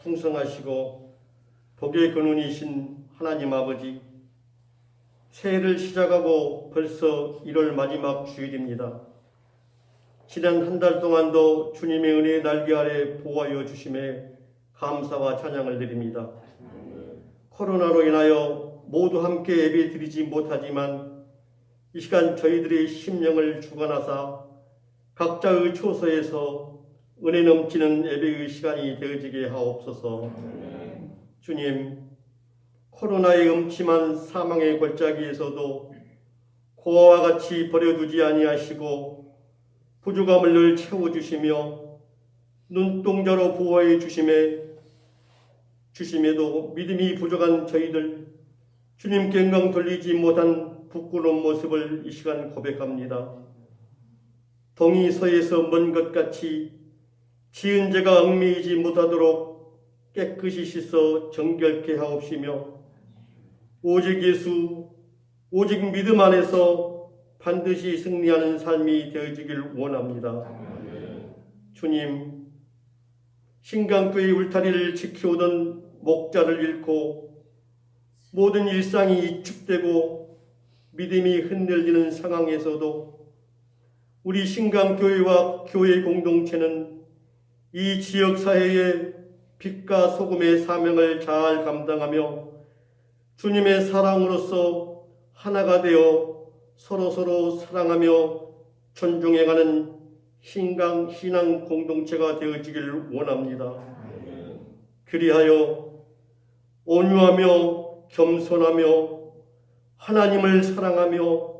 풍성하시고 복의 근원이신 하나님 아버지, 새해를 시작하고 벌써 1월 마지막 주일입니다. 지난 한 달 동안도 주님의 은혜의 날개 아래 보호하여 주심에 감사와 찬양을 드립니다. 코로나로 인하여 모두 함께 예배 드리지 못하지만 이 시간 저희들의 심령을 주관하사 각자의 처소에서 은혜 넘치는 예배의 시간이 되어지게 하옵소서. 주님, 코로나의 음침한 사망의 골짜기에서도 고아와 같이 버려두지 아니하시고 부족함을 늘 채워주시며 눈동자로 보호해 주심에도 믿음이 부족한 저희들 주님께 영광 돌리지 못한 부끄러운 모습을 이 시간 고백합니다. 동이 서에서 먼 것 같이 지은 죄가 얽매이지 못하도록 깨끗이 씻어 정결케 하옵시며 오직 예수, 오직 믿음 안에서 반드시 승리하는 삶이 되어지길 원합니다. 주님, 신강교회 울타리를 지켜오던 목자를 잃고 모든 일상이 위축되고 믿음이 흔들리는 상황에서도 우리 신강교회와 교회 공동체는 이 지역사회의 빛과 소금의 사명을 잘 감당하며 주님의 사랑으로서 하나가 되어 서로서로 사랑하며 존중해가는 신앙 공동체가 되어지길 원합니다. 그리하여 온유하며 겸손하며 하나님을 사랑하며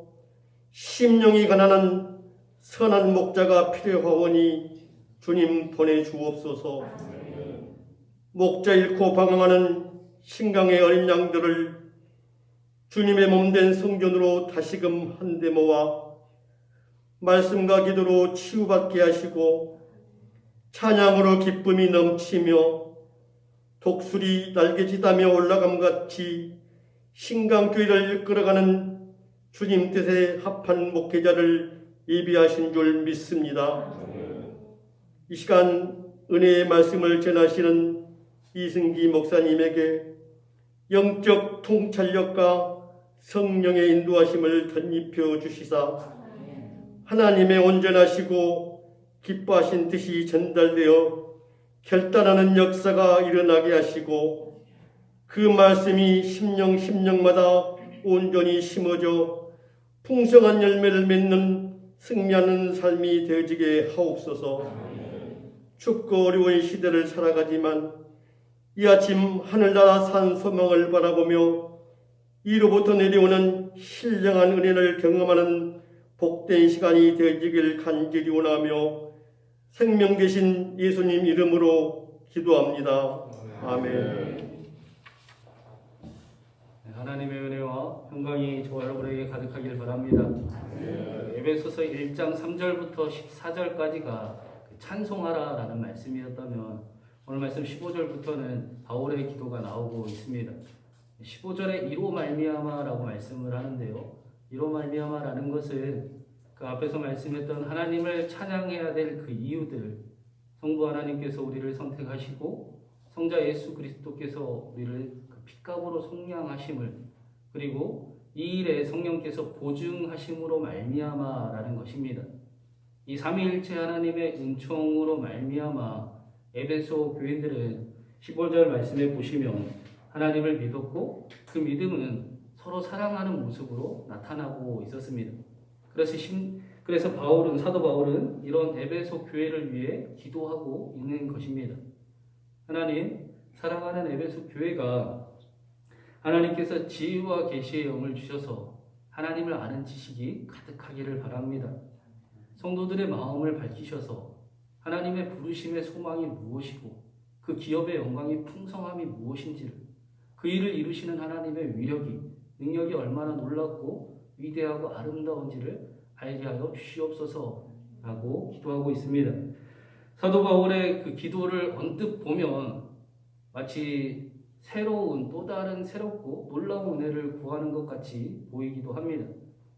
심령이 가난한 선한 목자가 필요하오니 주님 보내주옵소서. 목자 잃고 방황하는 신강의 어린 양들을 주님의 몸된 성전으로 다시금 한데 모아 말씀과 기도로 치유받게 하시고 찬양으로 기쁨이 넘치며 독수리 날개짓하며 올라감같이 신강교회를 이끌어가는 주님 뜻에 합한 목회자를 예비하신 줄 믿습니다. 이 시간 은혜의 말씀을 전하시는 이승기 목사님에게 영적 통찰력과 성령의 인도하심을 덧입혀 주시사 하나님의 온전하시고 기뻐하신 뜻이 전달되어 결단하는 역사가 일어나게 하시고 그 말씀이 심령마다 온전히 심어져 풍성한 열매를 맺는 승리하는 삶이 되어지게 하옵소서. 춥고 어려운 시대를 살아가지만 이 아침 하늘나라 산 소망을 바라보며 이로부터 내려오는 신령한 은혜를 경험하는 복된 시간이 되어지길 간절히 원하며 생명 되신 예수님 이름으로 기도합니다. 아멘. 하나님의 은혜와 평강이 저와 여러분에게 가득하기를 바랍니다. 에베소서 1장 3절부터 14절까지가 찬송하라라는 말씀이었다면 오늘 말씀 15절부터는 바울의 기도가 나오고 있습니다. 15절에 이로 말미암아라고 말씀을 하는데요. 이로 말미암아라는 것은 그 앞에서 말씀했던 하나님을 찬양해야 될 그 이유들, 성부 하나님께서 우리를 선택하시고 성자 예수 그리스도께서 우리를 그 핏값으로 속량하심을, 그리고 이 일에 성령께서 보증하심으로 말미암아라는 것입니다. 이 삼위일체 하나님의 은총으로 말미암아 에베소 교인들은 15절 말씀에 보시면 하나님을 믿었고 그 믿음은 서로 사랑하는 모습으로 나타나고 있었습니다. 그래서 사도 바울은 이런 에베소 교회를 위해 기도하고 있는 것입니다. 하나님, 사랑하는 에베소 교회가 하나님께서 지혜와 계시의 영을 주셔서 하나님을 아는 지식이 가득하기를 바랍니다. 성도들의 마음을 밝히셔서 하나님의 부르심의 소망이 무엇이고 그 기업의 영광이 풍성함이 무엇인지를, 그 일을 이루시는 하나님의 위력이, 능력이 얼마나 놀랍고 위대하고 아름다운지를 알게 하여 주시옵소서라고 기도하고 있습니다. 사도 바울의 그 기도를 언뜻 보면 마치 또 다른 새롭고 놀라운 은혜를 구하는 것 같이 보이기도 합니다.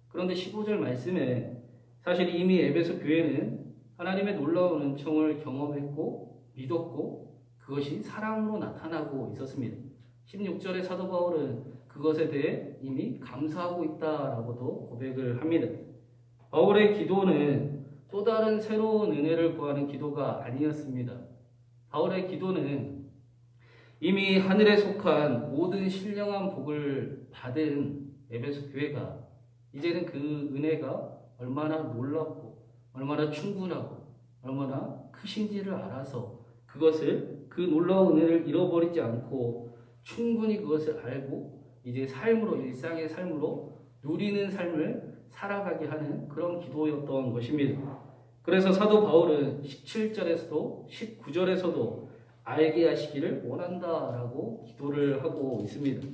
그런데 15절 말씀에 사실 이미 에베소 교회는 하나님의 놀라운 은총을 경험했고 믿었고 그것이 사랑으로 나타나고 있었습니다. 16절의 사도 바울은 그것에 대해 이미 감사하고 있다라고도 고백을 합니다. 바울의 기도는 또 다른 새로운 은혜를 구하는 기도가 아니었습니다. 바울의 기도는 이미 하늘에 속한 모든 신령한 복을 받은 에베소 교회가 이제는 그 은혜가 얼마나 놀랍고 얼마나 충분하고 얼마나 크신지를 알아서 그것을 그 놀라운 은혜를 잃어버리지 않고 충분히 그것을 알고 이제 삶으로 일상의 삶으로 누리는 삶을 살아가게 하는 그런 기도였던 것입니다. 그래서 사도 바울은 17절에서도 19절에서도 알게 하시기를 원한다라고 기도를 하고 있습니다.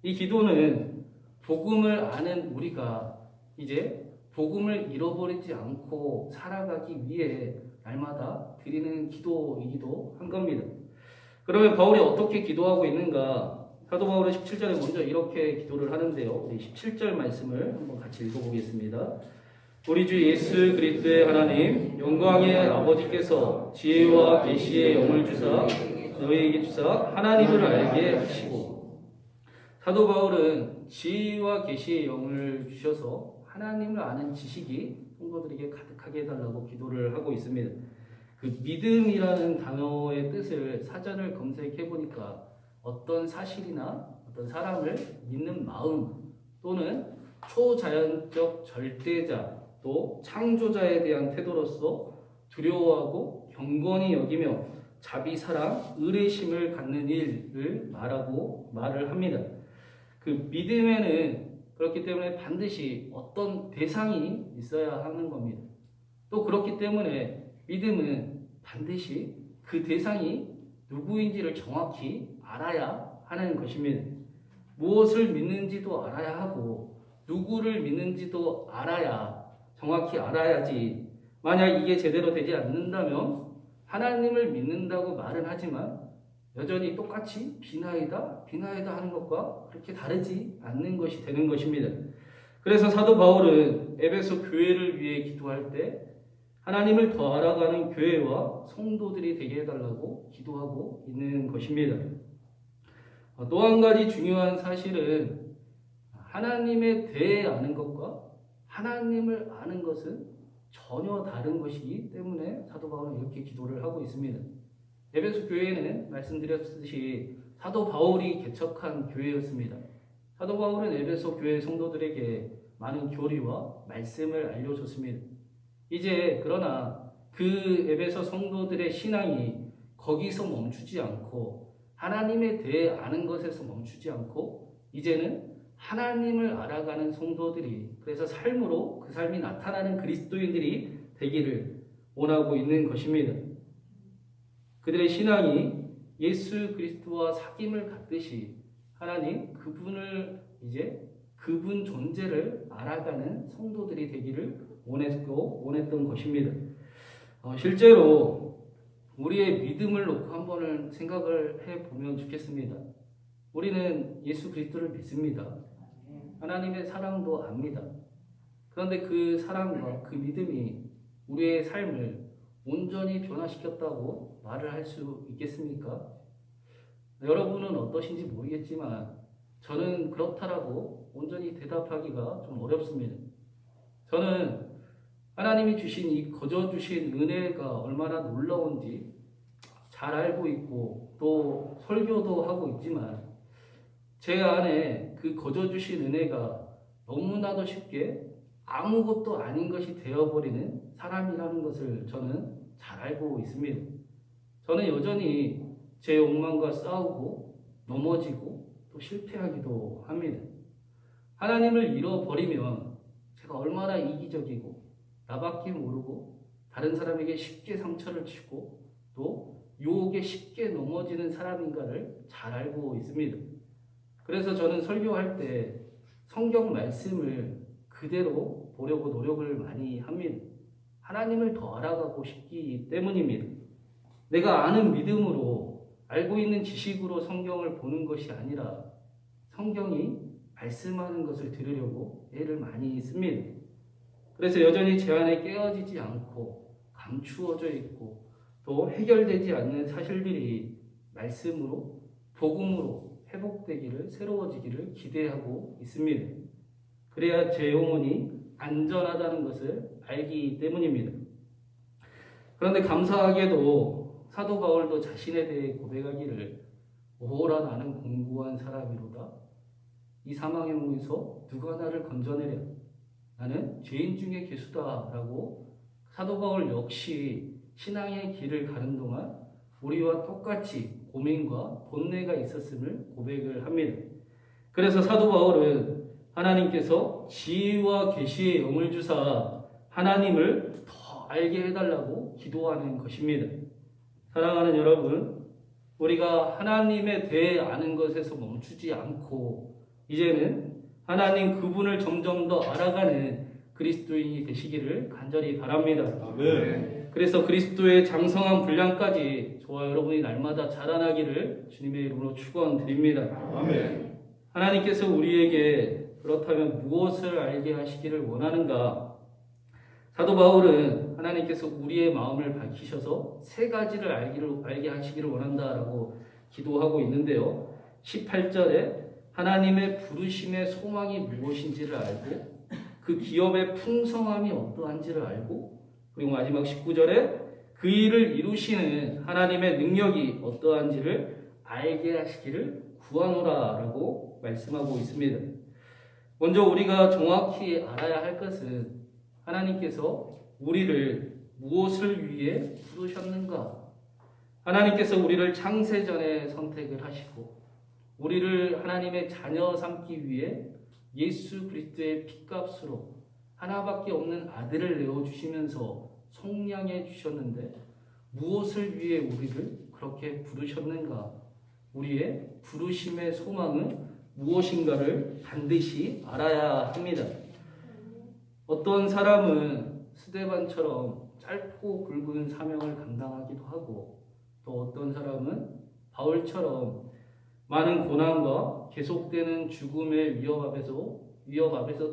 이 기도는 복음을 아는 우리가 이제 복음을 잃어버리지 않고 살아가기 위해 날마다 드리는 기도이기도 한 겁니다. 그러면 바울이 어떻게 기도하고 있는가? 사도 바울은 17절에 먼저 이렇게 기도를 하는데요. 우리 17절 말씀을 한번 같이 읽어보겠습니다. 우리 주 예수 그리스도의 하나님 영광의 아버지께서 지혜와 계시의 영을 주사 너희에게 주사 하나님을 알게 하시고, 사도 바울은 지혜와 계시의 영을 주셔서 하나님을 아는 지식이 성도들에게 가득하게 해달라고 기도를 하고 있습니다. 그 믿음이라는 단어의 뜻을 사전을 검색해 보니까 어떤 사실이나 어떤 사람을 믿는 마음 또는 초자연적 절대자 또 창조자에 대한 태도로서 두려워하고 경건히 여기며 자비, 사랑, 의뢰심을 갖는 일을 말을 합니다. 그 믿음에는 그렇기 때문에 반드시 어떤 대상이 있어야 하는 겁니다. 또 그렇기 때문에 믿음은 반드시 그 대상이 누구인지를 정확히 알아야 하는 것입니다. 무엇을 믿는지도 알아야 하고 누구를 믿는지도 정확히 알아야지, 만약 이게 제대로 되지 않는다면 하나님을 믿는다고 말은 하지만 여전히 똑같이 비나이다 하는 것과 그렇게 다르지 않는 것이 되는 것입니다. 그래서 사도 바울은 에베소 교회를 위해 기도할 때 하나님을 더 알아가는 교회와 성도들이 되게 해달라고 기도하고 있는 것입니다. 또 한 가지 중요한 사실은 하나님에 대해 아는 것과 하나님을 아는 것은 전혀 다른 것이기 때문에 사도 바울은 이렇게 기도를 하고 있습니다. 에베소 교회는 말씀드렸듯이 사도 바울이 개척한 교회였습니다. 사도 바울은 에베소 교회 성도들에게 많은 교리와 말씀을 알려줬습니다. 이제 그러나 그 에베소 성도들의 신앙이 거기서 멈추지 않고 하나님에 대해 아는 것에서 멈추지 않고 이제는 하나님을 알아가는 성도들이, 그래서 삶으로 그 삶이 나타나는 그리스도인들이 되기를 원하고 있는 것입니다. 그들의 신앙이 예수 그리스도와 사귐을 갖듯이 하나님 그분 존재를 알아가는 성도들이 되기를 원했던 것입니다. 실제로 우리의 믿음을 놓고 한번 생각을 해보면 좋겠습니다. 우리는 예수 그리스도를 믿습니다. 하나님의 사랑도 압니다. 그런데 그 사랑과 그 믿음이 우리의 삶을 온전히 변화시켰다고 말을 할 수 있겠습니까? 여러분은 어떠신지 모르겠지만 저는 그렇다라고 온전히 대답하기가 좀 어렵습니다. 저는 하나님이 주신 이 거저 주신 은혜가 얼마나 놀라운지 잘 알고 있고 또 설교도 하고 있지만 제 안에 그 거저 주신 은혜가 너무나도 쉽게 아무것도 아닌 것이 되어버리는 사람이라는 것을 저는 잘 알고 있습니다. 저는 여전히 제 욕망과 싸우고 넘어지고 또 실패하기도 합니다. 하나님을 잃어버리면 제가 얼마나 이기적이고 나밖에 모르고 다른 사람에게 쉽게 상처를 주고 또 유혹에 쉽게 넘어지는 사람인가를 잘 알고 있습니다. 그래서 저는 설교할 때 성경 말씀을 그대로 보려고 노력을 많이 합니다. 하나님을 더 알아가고 싶기 때문입니다. 내가 아는 믿음으로 알고 있는 지식으로 성경을 보는 것이 아니라 성경이 말씀하는 것을 들으려고 애를 많이 씁니다. 그래서 여전히 제 안에 깨어지지 않고 감추어져 있고 또 해결되지 않는 사실들이 말씀으로, 복음으로 회복되기를, 새로워지기를 기대하고 있습니다. 그래야 제 영혼이 안전하다는 것을 알기 때문입니다. 그런데 감사하게도 사도 바울도 자신에 대해 고백하기를 오라 나는 공고한 사람이로다. 이 사망의 몸에서 누가 나를 건져내랴. 나는 죄인 중에 괴수다 라고 사도 바울 역시 신앙의 길을 가는 동안 우리와 똑같이 고민과 본뇌가 있었음을 고백을 합니다. 그래서 사도 바울은 하나님께서 지혜와 계시의 영을 주사 하나님을 더 알게 해달라고 기도하는 것입니다. 사랑하는 여러분, 우리가 하나님에 대해 아는 것에서 멈추지 않고 이제는 하나님 그분을 점점 더 알아가는 그리스도인이 되시기를 간절히 바랍니다. 아멘. 그래서 그리스도의 장성한 분량까지 저와 여러분이 날마다 자라나기를 주님의 이름으로 축원드립니다. 아멘. 하나님께서 우리에게 그렇다면 무엇을 알게 하시기를 원하는가? 사도 바울은 하나님께서 우리의 마음을 밝히셔서 세 가지를 알게 하시기를 원한다라고 기도하고 있는데요. 18절에 하나님의 부르심의 소망이 무엇인지를 알고 그 기업의 풍성함이 어떠한지를 알고 그리고 마지막 19절에 그 일을 이루시는 하나님의 능력이 어떠한지를 알게 하시기를 구하노라라고 말씀하고 있습니다. 먼저 우리가 정확히 알아야 할 것은 하나님께서 우리를 무엇을 위해 부르셨는가? 하나님께서 우리를 창세전에 선택을 하시고 우리를 하나님의 자녀 삼기 위해 예수 그리스도의 핏값으로 하나밖에 없는 아들을 내어주시면서 속량해 주셨는데 무엇을 위해 우리를 그렇게 부르셨는가? 우리의 부르심의 소망은 무엇인가를 반드시 알아야 합니다. 어떤 사람은 스데반처럼 짧고 굵은 사명을 감당하기도 하고 또 어떤 사람은 바울처럼 많은 고난과 계속되는 죽음의 위협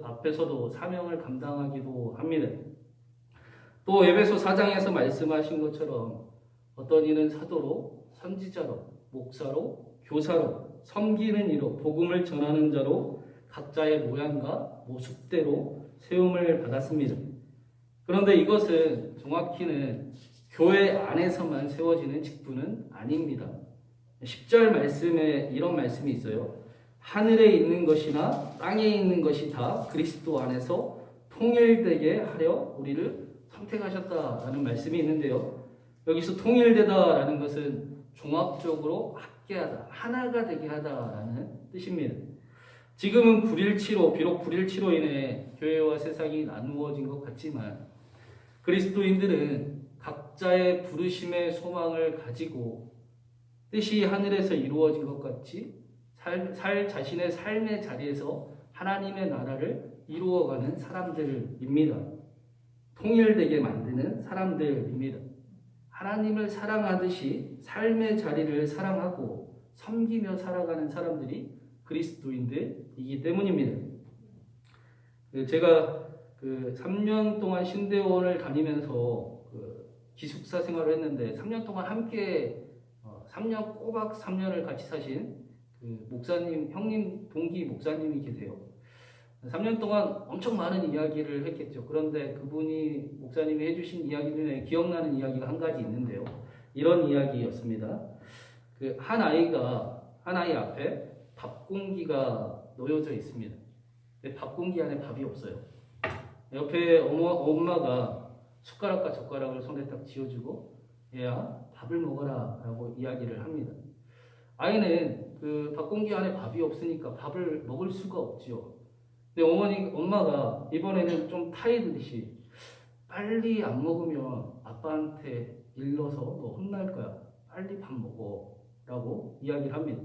앞에서도 사명을 감당하기도 합니다. 또 에베소 4장에서 말씀하신 것처럼 어떤 이는 사도로, 선지자로, 목사로, 교사로, 섬기는 이로, 복음을 전하는 자로 각자의 모양과 모습대로 세움을 받았습니다. 그런데 이것은 정확히는 교회 안에서만 세워지는 직분은 아닙니다. 10절 말씀에 이런 말씀이 있어요. 하늘에 있는 것이나 땅에 있는 것이 다 그리스도 안에서 통일되게 하려 우리를 선택하셨다라는 말씀이 있는데요. 여기서 통일되다라는 것은 종합적으로 합계하다, 하나가 되게 하다라는 뜻입니다. 지금은 비록 불일치로 인해 교회와 세상이 나누어진 것 같지만 그리스도인들은 각자의 부르심의 소망을 가지고 뜻이 하늘에서 이루어진 것 같이 자신의 삶의 자리에서 하나님의 나라를 이루어가는 사람들입니다. 통일되게 만드는 사람들입니다. 하나님을 사랑하듯이 삶의 자리를 사랑하고 섬기며 살아가는 사람들이 그리스도인들이기 때문입니다. 제가 3년 동안 신대원을 다니면서 기숙사 생활을 했는데 3년 동안 함께 3년 꼬박 3년을 같이 사신 목사님, 형님, 동기 목사님이 계세요. 3년 동안 엄청 많은 이야기를 했겠죠. 그런데 그분이 목사님이 해주신 이야기 중에 기억나는 이야기가 한 가지 있는데요. 이런 이야기였습니다. 한 아이 앞에 밥 공기가 놓여져 있습니다. 근데 밥 공기 안에 밥이 없어요. 옆에 엄마가 숟가락과 젓가락을 손에 딱 쥐어주고 얘야 밥을 먹어라 라고 이야기를 합니다. 아이는 밥 공기 안에 밥이 없으니까 밥을 먹을 수가 없죠. 근데 엄마가 이번에는 좀 타이드듯이 빨리 안 먹으면 아빠한테 일러서 너 혼날 거야. 빨리 밥 먹어 라고 이야기를 합니다.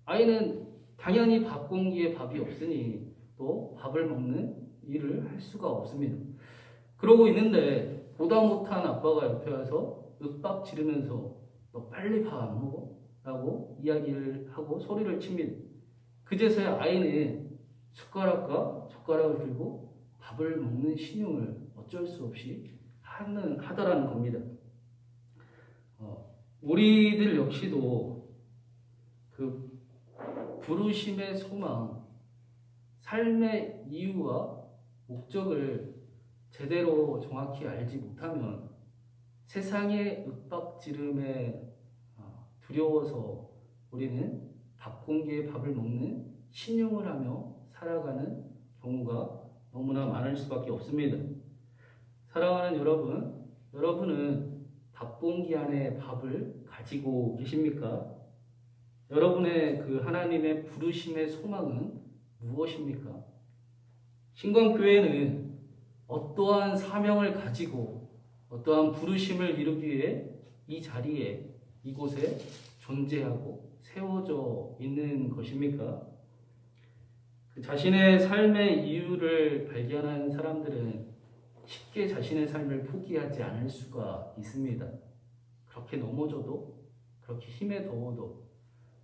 아이는 당연히 밥 공기에 밥이 없으니 또 밥을 먹는 일을 할 수가 없습니다. 그러고 있는데 보다 못한 아빠가 옆에 와서 윽박 지르면서 너 빨리 밥 안 먹어? 라고 이야기를 하고 소리를 칩니다. 그제서야 아이는 숟가락과 젓가락을 들고 밥을 먹는 신용을 어쩔 수 없이 하더라는 겁니다. 우리들 역시도 그 부르심의 소망, 삶의 이유와 목적을 제대로 정확히 알지 못하면 세상의 윽박지름에 두려워서 우리는 밥 공기에 밥을 먹는 신용을 하며 살아가는 경우가 너무나 많을 수밖에 없습니다. 사랑하는 여러분, 여러분은 밥 공기 안에 밥을 가지고 계십니까? 여러분의 그 하나님의 부르심의 소망은 무엇입니까? 신광교회는 어떠한 사명을 가지고 어떠한 부르심을 이루기 위해 이 자리에 이곳에 존재하고 세워져 있는 것입니까? 그 자신의 삶의 이유를 발견한 사람들은 쉽게 자신의 삶을 포기하지 않을 수가 있습니다. 그렇게 넘어져도, 그렇게 힘에 더워도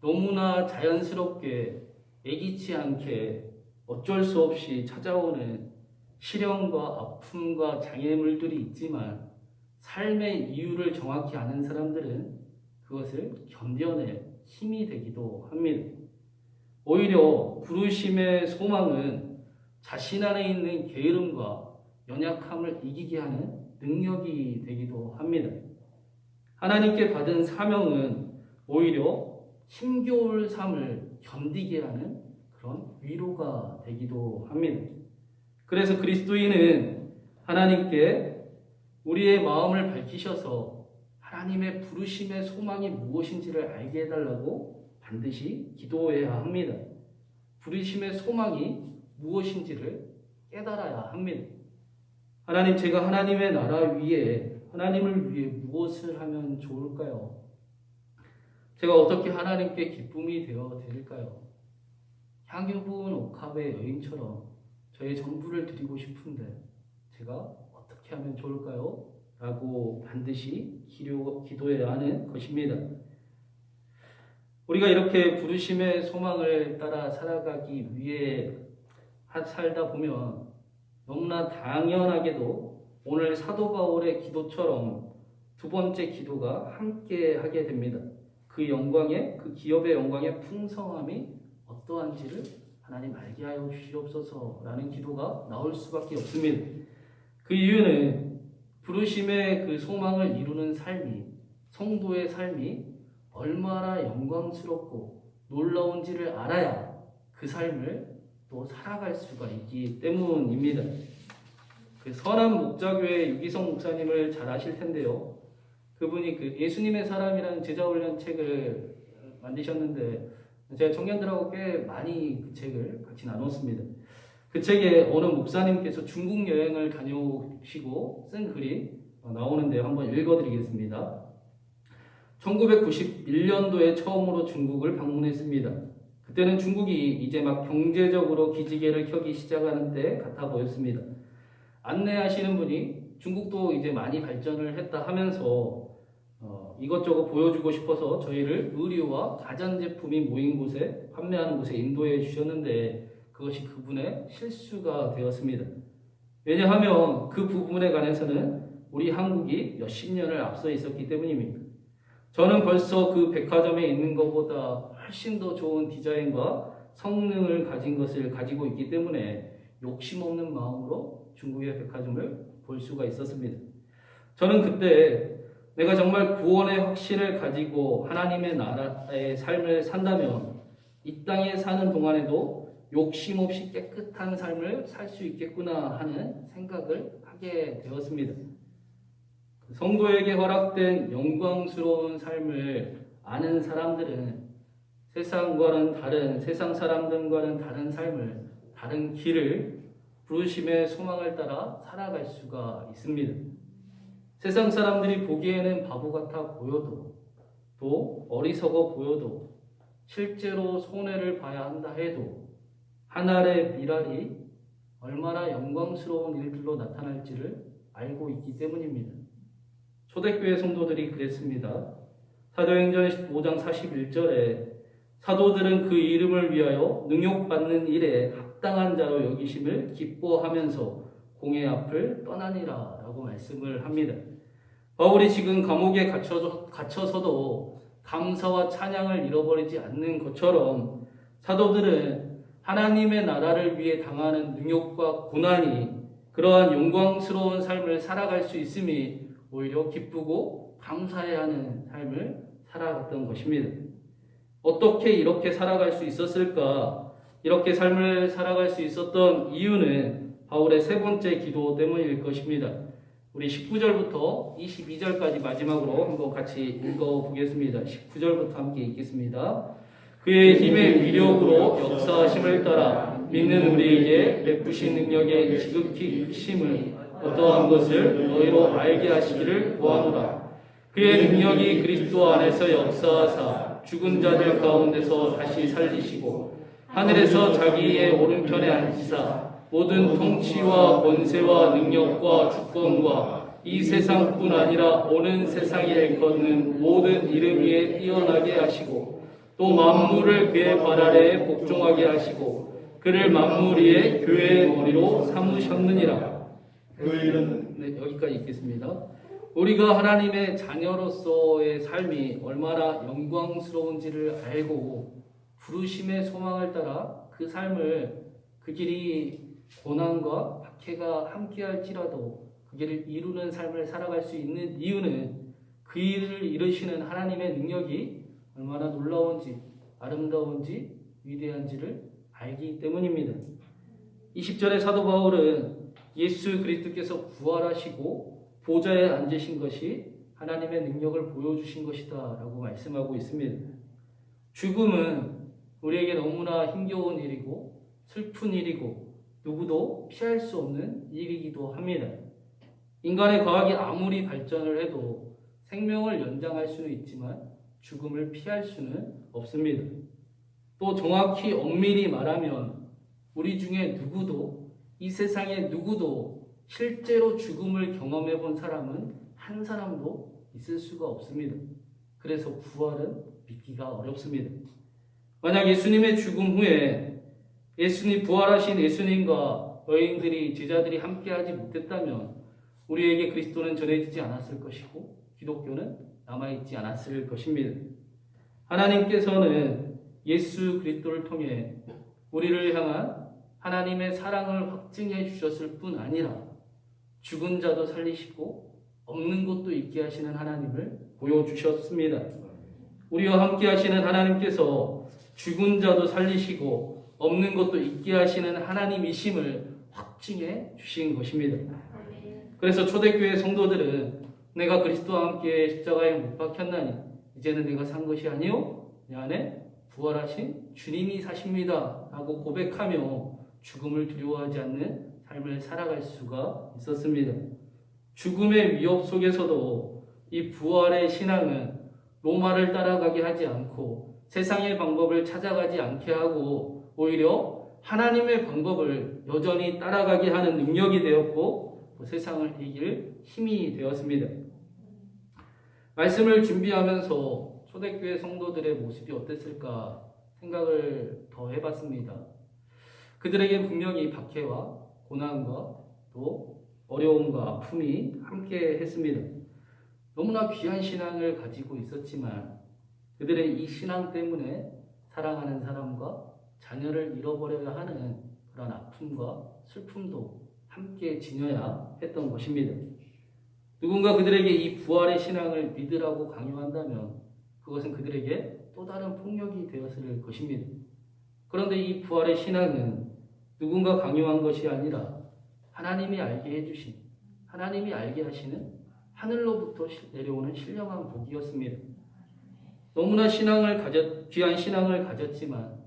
너무나 자연스럽게 예기치 않게 어쩔 수 없이 찾아오는 시련과 아픔과 장애물들이 있지만 삶의 이유를 정확히 아는 사람들은 그것을 견뎌낼 힘이 되기도 합니다. 오히려 부르심의 소망은 자신 안에 있는 게으름과 연약함을 이기게 하는 능력이 되기도 합니다. 하나님께 받은 사명은 오히려 힘겨울 삶을 견디게 하는 그런 위로가 되기도 합니다. 그래서 그리스도인은 하나님께 우리의 마음을 밝히셔서 하나님의 부르심의 소망이 무엇인지를 알게 해달라고 반드시 기도해야 합니다. 부르심의 소망이 무엇인지를 깨달아야 합니다. 하나님, 제가 하나님의 나라 위에, 하나님을 위해 무엇을 하면 좋을까요? 제가 어떻게 하나님께 기쁨이 되어 드릴까요? 향유 부은 옥합의 여인처럼 저의 전부를 드리고 싶은데 제가 어떻게 하면 좋을까요? 라고 반드시 기도해야 하는 것입니다. 우리가 이렇게 부르심의 소망을 따라 살아가기 위해 살다 보면 너무나 당연하게도 오늘 사도 바울의 기도처럼 두 번째 기도가 함께 하게 됩니다. 그 영광의, 그 기업의 영광의 풍성함이 어떠한지를 하나님 알게 하여 주시옵소서라는 기도가 나올 수밖에 없습니다. 그 이유는 부르심의 그 소망을 이루는 삶이, 성도의 삶이 얼마나 영광스럽고 놀라운지를 알아야 그 삶을 또 살아갈 수가 있기 때문입니다. 그 선한 목자교회 유기성 목사님을 잘 아실 텐데요. 그분이 그 예수님의 사람이라는 제자훈련 책을 만드셨는데 제가 청년들하고 꽤 많이 그 책을 같이 나눴습니다. 그 책에 어느 목사님께서 중국 여행을 다녀오시고 쓴 글이 나오는데 한번 읽어드리겠습니다. 1991년도에 처음으로 중국을 방문했습니다. 그때는 중국이 이제 막 경제적으로 기지개를 켜기 시작하는 때 같아 보였습니다. 안내하시는 분이 중국도 이제 많이 발전을 했다 하면서 이것저것 보여주고 싶어서 저희를 의류와 가전제품이 모인 곳에 판매하는 곳에 인도해 주셨는데 그것이 그분의 실수가 되었습니다. 왜냐하면 그 부분에 관해서는 우리 한국이 몇십 년을 앞서 있었기 때문입니다. 저는 벌써 그 백화점에 있는 것보다 훨씬 더 좋은 디자인과 성능을 가진 것을 가지고 있기 때문에 욕심 없는 마음으로 중국의 백화점을 볼 수가 있었습니다. 저는 그때 내가 정말 구원의 확신을 가지고 하나님의 나라의 삶을 산다면 이 땅에 사는 동안에도 욕심 없이 깨끗한 삶을 살 수 있겠구나 하는 생각을 하게 되었습니다. 성도에게 허락된 영광스러운 삶을 아는 사람들은 세상과는 다른, 세상 사람들과는 다른 삶을, 다른 길을 부르심의 소망을 따라 살아갈 수가 있습니다. 세상 사람들이 보기에는 바보 같아 보여도 또 어리석어 보여도 실제로 손해를 봐야 한다 해도 하늘의 미랄이 얼마나 영광스러운 일들로 나타날지를 알고 있기 때문입니다. 초대교회 성도들이 그랬습니다. 사도행전 5장 41절에 사도들은 그 이름을 위하여 능욕받는 일에 합당한 자로 여기심을 기뻐하면서 공회 앞을 떠나니라 라고 말씀을 합니다. 바울이 지금 감옥에 갇혀서도 감사와 찬양을 잃어버리지 않는 것처럼 사도들은 하나님의 나라를 위해 당하는 능욕과 고난이 그러한 영광스러운 삶을 살아갈 수 있음이 오히려 기쁘고 감사해야 하는 삶을 살아갔던 것입니다. 어떻게 이렇게 살아갈 수 있었을까? 이렇게 삶을 살아갈 수 있었던 이유는 바울의 세 번째 기도 때문일 것입니다. 우리 19절부터 22절까지 마지막으로 한번 같이 읽어보겠습니다. 19절부터 함께 읽겠습니다. 그의 힘의 위력으로 역사하심을 따라 믿는 우리에게 베푸신 능력의 지극히 크심을 어떠한 것을 너희로 알게 하시기를 구하노라. 그의 능력이 그리스도 안에서 역사하사 죽은 자들 가운데서 다시 살리시고 하늘에서 자기의 오른편에 앉히사 모든 통치와 권세와 능력과 주권과 이 세상뿐 아니라 오는 세상에 일컫는 모든 이름 위에 뛰어나게 하시고 또 만물을 그의 발 아래에 복종하게 하시고 그를 만물 위에 교회의 머리로 삼으셨느니라. 그 일은 네, 여기까지 읽겠습니다. 우리가 하나님의 자녀로서의 삶이 얼마나 영광스러운지를 알고 부르심의 소망을 따라 그 삶을 그 길이 고난과 박해가 함께할지라도 그 길을 이루는 삶을 살아갈 수 있는 이유는 그 일을 이루시는 하나님의 능력이 얼마나 놀라운지 아름다운지 위대한지를 알기 때문입니다. 20절의 사도 바울은 예수 그리스도께서 부활하시고 보좌에 앉으신 것이 하나님의 능력을 보여주신 것이다 라고 말씀하고 있습니다. 죽음은 우리에게 너무나 힘겨운 일이고 슬픈 일이고 누구도 피할 수 없는 일이기도 합니다. 인간의 과학이 아무리 발전을 해도 생명을 연장할 수는 있지만 죽음을 피할 수는 없습니다. 또 정확히 엄밀히 말하면 우리 중에 누구도 이 세상에 누구도 실제로 죽음을 경험해 본 사람은 한 사람도 있을 수가 없습니다. 그래서 부활은 믿기가 어렵습니다. 만약 예수님의 죽음 후에 부활하신 예수님과 여인들이 제자들이 함께하지 못했다면 우리에게 그리스도는 전해지지 않았을 것이고 기독교는 남아있지 않았을 것입니다. 하나님께서는 예수 그리스도를 통해 우리를 향한 하나님의 사랑을 확증해 주셨을 뿐 아니라 죽은 자도 살리시고 없는 것도 있게 하시는 하나님을 보여주셨습니다. 우리와 함께 하시는 하나님께서 죽은 자도 살리시고 없는 것도 있게 하시는 하나님이심을 확증해 주신 것입니다. 그래서 초대교회 성도들은 내가 그리스도와 함께 십자가에 못 박혔나니 이제는 내가 산 것이 아니요 내 안에 부활하신 주님이 사십니다 라고 고백하며 죽음을 두려워하지 않는 삶을 살아갈 수가 있었습니다. 죽음의 위협 속에서도 이 부활의 신앙은 로마를 따라가게 하지 않고 세상의 방법을 찾아가지 않게 하고 오히려 하나님의 방법을 여전히 따라가게 하는 능력이 되었고 세상을 이길 힘이 되었습니다. 말씀을 준비하면서 초대교회 성도들의 모습이 어땠을까 생각을 더 해봤습니다. 그들에게 분명히 박해와 고난과 또 어려움과 아픔이 함께 했습니다. 너무나 귀한 신앙을 가지고 있었지만 그들의 이 신앙 때문에 사랑하는 사람과 자녀를 잃어버려야 하는 그런 아픔과 슬픔도 함께 지녀야 했던 것입니다. 누군가 그들에게 이 부활의 신앙을 믿으라고 강요한다면 그것은 그들에게 또 다른 폭력이 되었을 것입니다. 그런데 이 부활의 신앙은 누군가 강요한 것이 아니라 하나님이 알게 해주신, 하나님이 알게 하시는 하늘로부터 내려오는 신령한 복이었습니다. 너무나 귀한 신앙을 가졌지만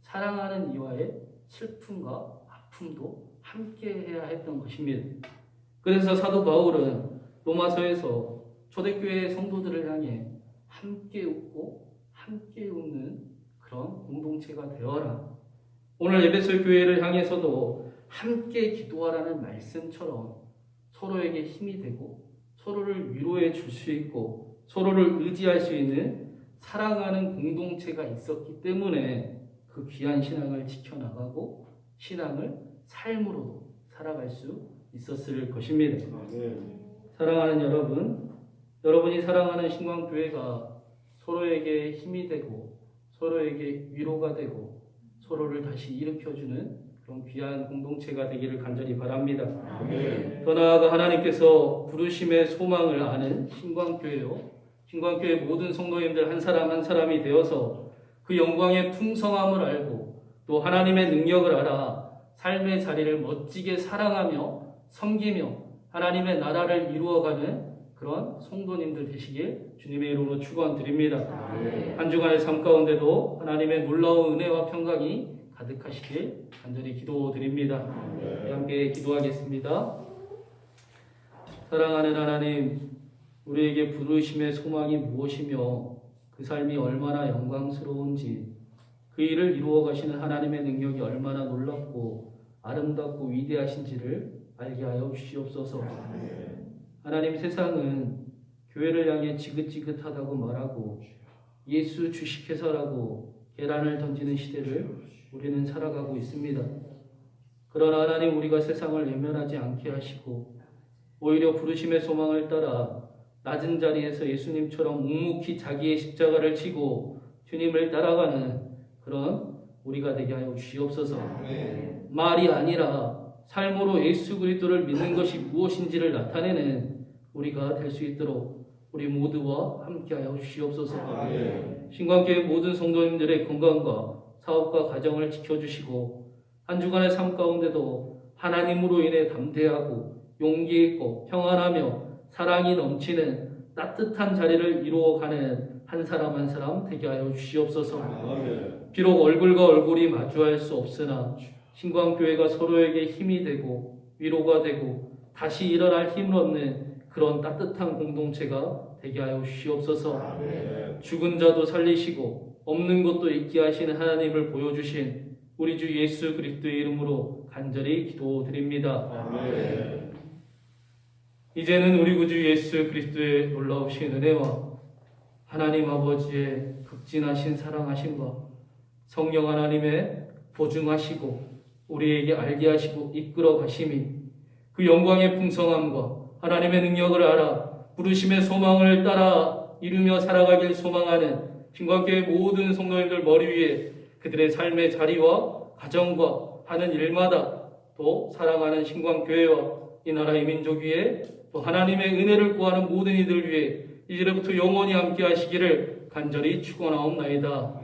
사랑하는 이와의 슬픔과 아픔도 함께 해야 했던 것입니다. 그래서 사도 바울은 로마서에서 초대교회 성도들을 향해 함께 웃고 함께 웃는 그런 공동체가 되어라. 오늘 에베소 교회를 향해서도 함께 기도하라는 말씀처럼 서로에게 힘이 되고 서로를 위로해 줄 수 있고 서로를 의지할 수 있는 사랑하는 공동체가 있었기 때문에 그 귀한 신앙을 지켜나가고 신앙을 삶으로도 살아갈 수 있었을 것입니다. 사랑하는 여러분, 여러분이 사랑하는 신광교회가 서로에게 힘이 되고 서로에게 위로가 되고 서로를 다시 일으켜주는 그런 귀한 공동체가 되기를 간절히 바랍니다. 아멘. 더 나아가 하나님께서 부르심의 소망을 아는 신광교회요, 신광교회 모든 성도님들 한 사람 한 사람이 되어서 그 영광의 풍성함을 알고 또 하나님의 능력을 알아 삶의 자리를 멋지게 사랑하며 섬기며 하나님의 나라를 이루어가는 그런 성도님들 되시길 주님의 이름으로 축원드립니다. 한 주간의 삶 가운데도 하나님의 놀라운 은혜와 평강이 가득하시길 간절히 기도드립니다. 함께 기도하겠습니다. 사랑하는 하나님, 우리에게 부르심의 소망이 무엇이며 그 삶이 얼마나 영광스러운지, 그 일을 이루어 가시는 하나님의 능력이 얼마나 놀랍고 아름답고 위대하신지를 알게 하여 주시옵소서. 하나님, 세상은 교회를 향해 지긋지긋하다고 말하고 예수 주식회사라고 계란을 던지는 시대를 우리는 살아가고 있습니다. 그러나 하나님, 우리가 세상을 외면하지 않게 하시고 오히려 부르심의 소망을 따라 낮은 자리에서 예수님처럼 묵묵히 자기의 십자가를 지고 주님을 따라가는 그런 우리가 되게 하여 주시옵소서. 말이 아니라 삶으로 예수 그리스도를 믿는 것이 무엇인지를 나타내는 우리가 될 수 있도록 우리 모두와 함께하여 주시옵소서. 신광교회 모든 성도님들의 건강과 사업과 가정을 지켜주시고 한 주간의 삶 가운데도 하나님으로 인해 담대하고 용기 있고 평안하며 사랑이 넘치는 따뜻한 자리를 이루어가는 한 사람 한 사람 되게 하여 주시옵소서. 비록 얼굴과 얼굴이 마주할 수 없으나 신광교회가 서로에게 힘이 되고 위로가 되고 다시 일어날 힘을 얻는 그런 따뜻한 공동체가 되게 하여 주시옵소서. 죽은 자도 살리시고 없는 것도 있게 하시는 하나님을 보여주신 우리 주 예수 그리스도의 이름으로 간절히 기도드립니다. 이제는 우리 구주 예수 그리스도의 놀라우신 은혜와 하나님 아버지의 극진하신 사랑하심과 성령 하나님의 보증하시고 우리에게 알게 하시고 이끌어 가심이 그 영광의 풍성함과 하나님의 능력을 알아 부르심의 소망을 따라 이루며 살아가길 소망하는 신광교회 모든 성도님들 머리 위에 그들의 삶의 자리와 가정과 하는 일마다 또 사랑하는 신광교회와 이 나라의 민족 위에 또 하나님의 은혜를 구하는 모든 이들 위해 이제부터 영원히 함께 하시기를 간절히 축원하옵나이다.